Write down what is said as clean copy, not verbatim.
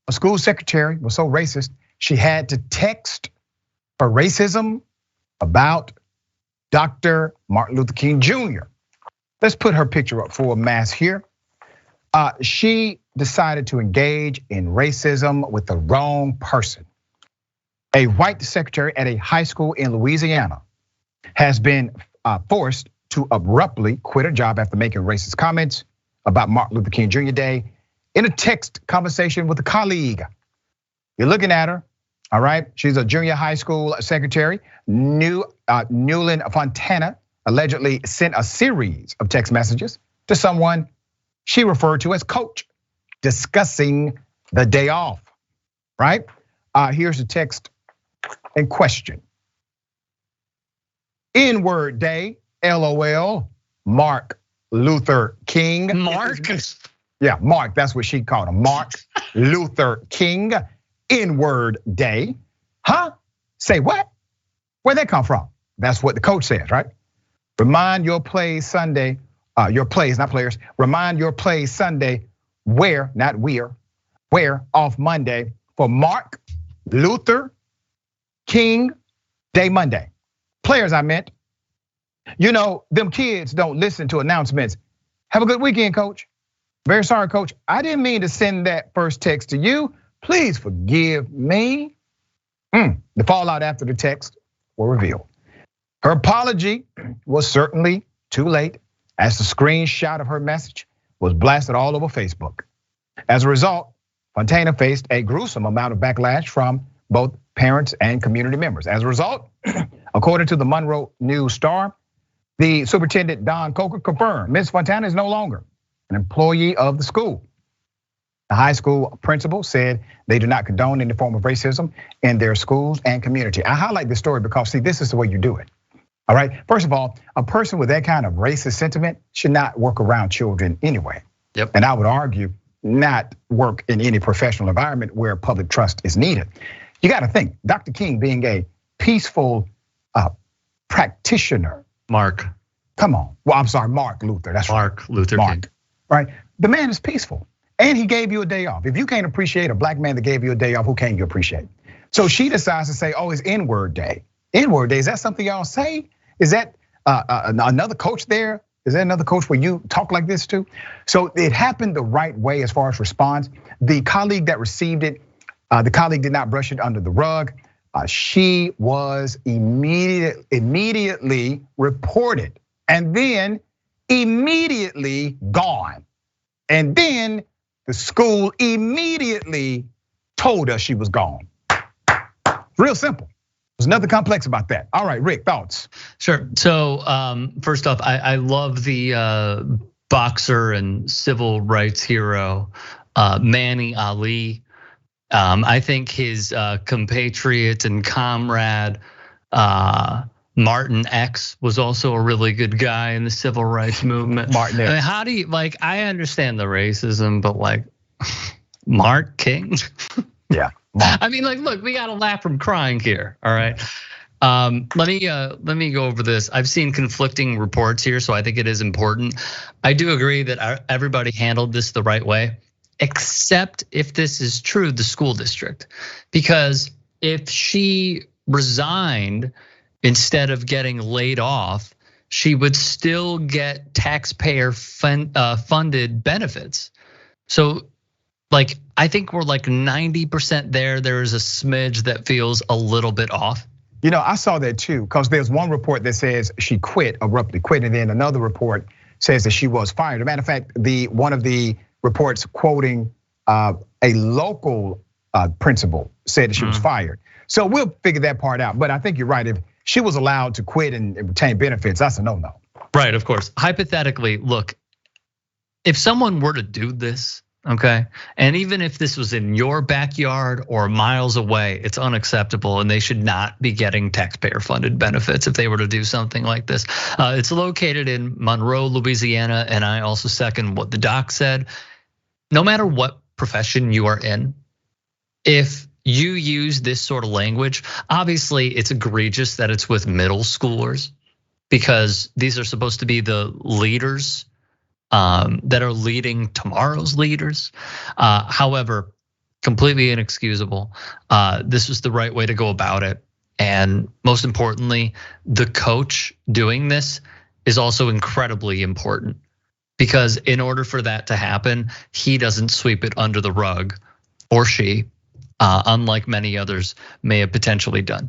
a school secretary was so racist, she had to text her racism about Dr. Martin Luther King Jr. Let's put her picture up for a mass here. She decided to engage in racism with the wrong person. A white secretary at a high school in Louisiana has been forced to abruptly quit her job after making racist comments about Martin Luther King Jr. Day in a text conversation with a colleague. You're looking at her, all right? She's a junior high school secretary. Nelwyn Fontana allegedly sent a series of text messages to someone she referred to as coach, discussing the day off, right? Here's the text in question. N-word day, LOL, Mark Luther King. Mark? Yeah, Mark, that's what she called him. Mark Luther King, N-word day. Huh? Say what? Where'd that come from? That's what the coach says, right? Remind your plays Sunday, your plays, not players. Remind your plays Sunday, where, not where off Monday for Mark Luther King Day Monday. Players, I meant. You know, them kids don't listen to announcements. Have a good weekend, coach. Very sorry, coach. I didn't mean to send that first text to you. Please forgive me. The fallout after the text were revealed. Her apology was certainly too late, as the screenshot of her message was blasted all over Facebook. As a result, Fontana faced a gruesome amount of backlash from both parents and community members. As a result, according to the Monroe News Star, the superintendent, Don Coker, confirmed Ms. Fontana is no longer an employee of the school. The high school principal said they do not condone any form of racism in their schools and community. I highlight this story because, see, this is the way you do it. All right, first of all, a person with that kind of racist sentiment should not work around children anyway. Yep. And I would argue not work in any professional environment where public trust is needed. You got to think, Dr. King being a peaceful practitioner. Mark. Come on. Well, I'm sorry, Mark Luther. That's Mark right. Luther King. Right. The man is peaceful. And he gave you a day off. If you can't appreciate a black man that gave you a day off, who can you appreciate? So she decides to say, oh, it's N-word day. N-word day, is that something y'all say? Is that another coach there? Is there another coach where you talk like this too? So it happened the right way as far as response. The colleague that received it, the colleague did not brush it under the rug. She was immediately reported and then immediately gone. And then the school immediately told us she was gone. Real simple. There's nothing complex about that. All right, Rick, thoughts? Sure. So first off, I love the boxer and civil rights hero, Manny Ali. I think his compatriot and comrade, Martin X, was also a really good guy in the civil rights movement. Martin X. I mean, how do you, like, I understand the racism, but like, Mark King? Yeah. I mean, like, look, we got to laugh from crying here, all right? Let me go over this. I've seen conflicting reports here, so I think it is important. I do agree that everybody handled this the right way, except if this is true, the school district. Because if she resigned instead of getting laid off, she would still get taxpayer funded benefits. So, like, I think we're like 90% there. There is a smidge that feels a little bit off. You know, I saw that too, because there's one report that says she abruptly quit, and then another report says that she was fired. As a matter of fact, one of the reports quoting a local principal said that she was fired. So we'll figure that part out. But I think you're right. If she was allowed to quit and retain benefits, that's a no-no. Right, of course. Hypothetically, look, if someone were to do this, okay, and even if this was in your backyard or miles away, it's unacceptable, and they should not be getting taxpayer funded benefits if they were to do something like this. It's located in Monroe, Louisiana, and I also second what the doc said. No matter what profession you are in, if you use this sort of language, obviously it's egregious that it's with middle schoolers, because these are supposed to be the leaders that are leading tomorrow's leaders. However, Completely inexcusable. This was the right way to go about it. And most importantly, the coach doing this is also incredibly important, because in order for that to happen, he doesn't sweep it under the rug, or she, unlike many others may have potentially done.